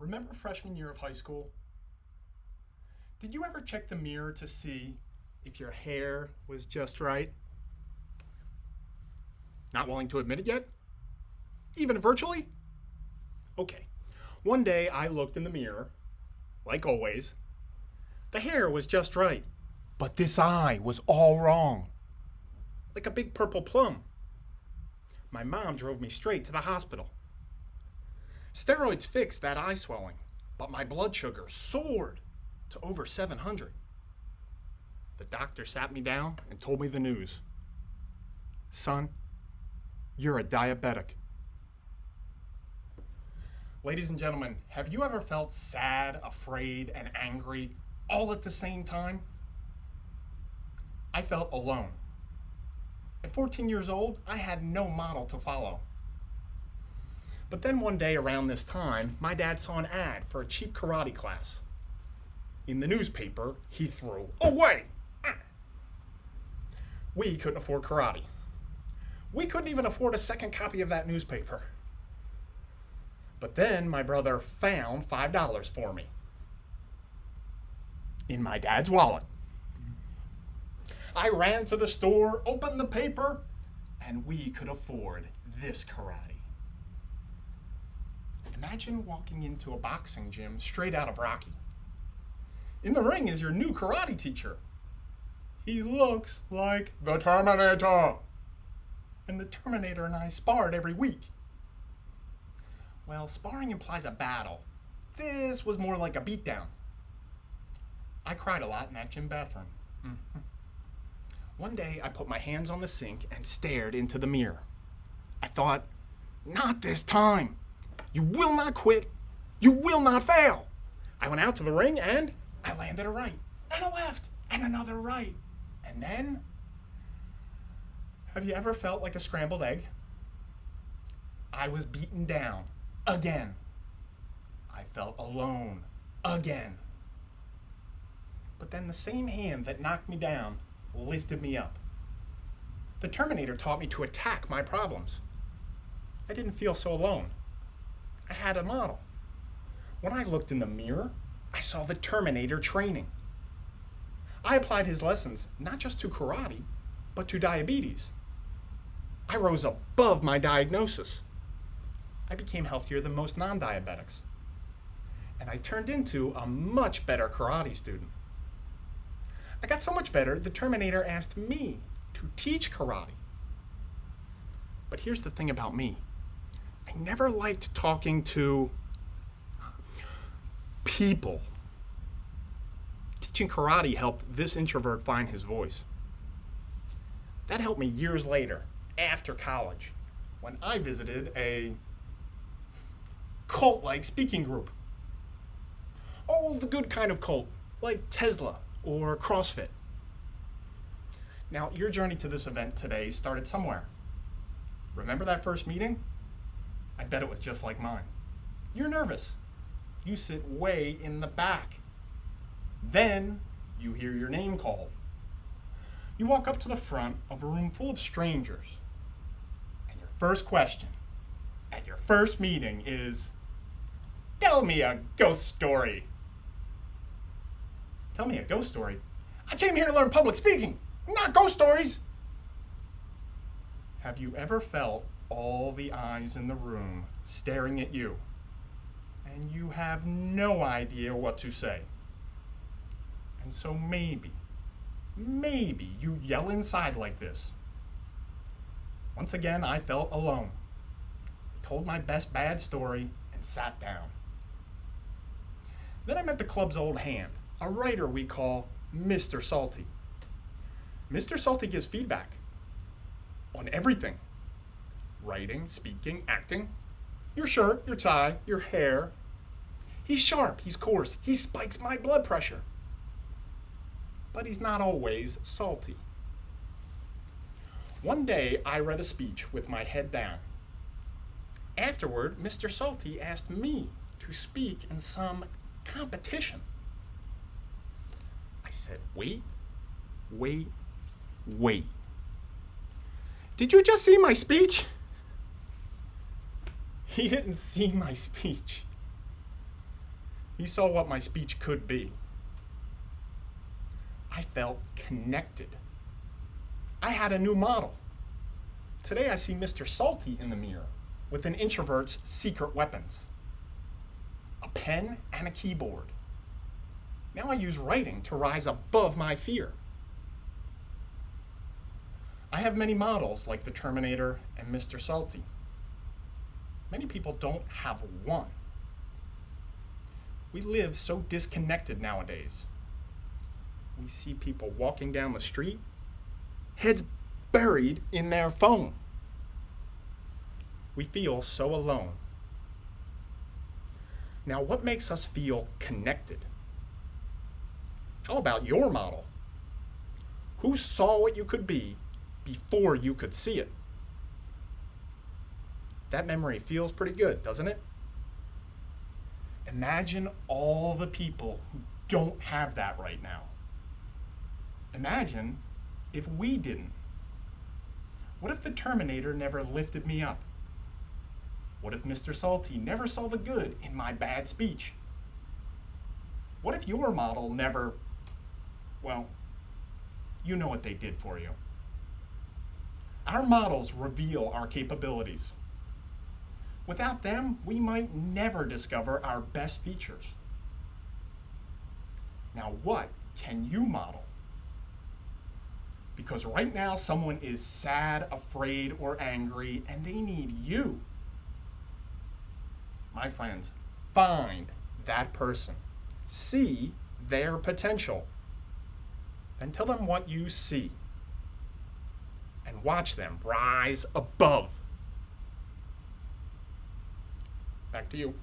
Remember freshman year of high school? Did you ever check the mirror to see if your hair was just right? Not willing to admit it yet? Even virtually? Okay. One day I looked in the mirror, like always. The hair was just right, but this eye was all wrong. Like a big purple plum. My mom drove me straight to the hospital. Steroids fixed that eye swelling, but my blood sugar soared to over 700. The doctor sat me down and told me the news. Son, you're a diabetic. Ladies and gentlemen, have you ever felt sad, afraid, and angry all at the same time? I felt alone. At 14 years old, I had no model to follow. But then one day around this time, my dad saw an ad for a cheap karate class. In the newspaper, he threw away. We couldn't afford karate. We couldn't even afford a second copy of that newspaper. But then my brother found $5 for me in my dad's wallet. I ran to the store, opened the paper, and we could afford this karate. Imagine walking into a boxing gym straight out of Rocky. In the ring is your new karate teacher. He looks like the Terminator. And the Terminator and I sparred every week. Well, sparring implies a battle. This was more like a beatdown. I cried a lot in that gym bathroom. One day I put my hands on the sink and stared into the mirror. I thought, not this time. You will not quit. You will not fail. I went out to the ring and I landed a right and a left and another right. And then, have you ever felt like a scrambled egg? I was beaten down again. I felt alone again. But then the same hand that knocked me down lifted me up. The Terminator taught me to attack my problems. I didn't feel so alone. I had a model. When I looked in the mirror, I saw the Terminator training. I applied his lessons not just to karate, but to diabetes. I rose above my diagnosis. I became healthier than most non-diabetics. And I turned into a much better karate student. I got so much better, the Terminator asked me to teach karate. But here's the thing about me. I never liked talking to people. Teaching karate helped this introvert find his voice. That helped me years later, after college, when I visited a cult-like speaking group. Oh, the good kind of cult, like Tesla or CrossFit. Now, your journey to this event today started somewhere. Remember that first meeting? I bet it was just like mine. You're nervous. You sit way in the back. Then you hear your name called. You walk up to the front of a room full of strangers. And your first question at your first meeting is, tell me a ghost story. Tell me a ghost story? I came here to learn public speaking, not ghost stories. Have you ever felt all the eyes in the room staring at you, and you have no idea what to say? And so maybe you yell inside like this. Once again, I felt alone. I told my best bad story and sat down. Then I met the club's old hand, a writer we call Mr. Salty. Mr. Salty gives feedback on everything. Writing, speaking, acting, your shirt, your tie, your hair. He's sharp, he's coarse, he spikes my blood pressure. But he's not always salty. One day, I read a speech with my head down. Afterward, Mr. Salty asked me to speak in some competition. I said, wait. Did you just see my speech? He didn't see my speech. He saw what my speech could be. I felt connected. I had a new model. Today I see Mr. Salty in the mirror with an introvert's secret weapons: a pen and a keyboard. Now I use writing to rise above my fear. I have many models like the Terminator and Mr. Salty. Many people don't have one. We live so disconnected nowadays. We see people walking down the street, heads buried in their phone. We feel so alone. Now, what makes us feel connected? How about your model? Who saw what you could be before you could see it? That memory feels pretty good, doesn't it? Imagine all the people who don't have that right now. Imagine if we didn't. What if the Terminator never lifted me up? What if Mr. Salty never saw the good in my bad speech? What if your model never, well, you know what they did for you. Our models reveal our capabilities. Without them, we might never discover our best features. Now, what can you model? Because right now, someone is sad, afraid, or angry, and they need you. My friends, find that person. See their potential. Then tell them what you see. And watch them rise above. Back to you.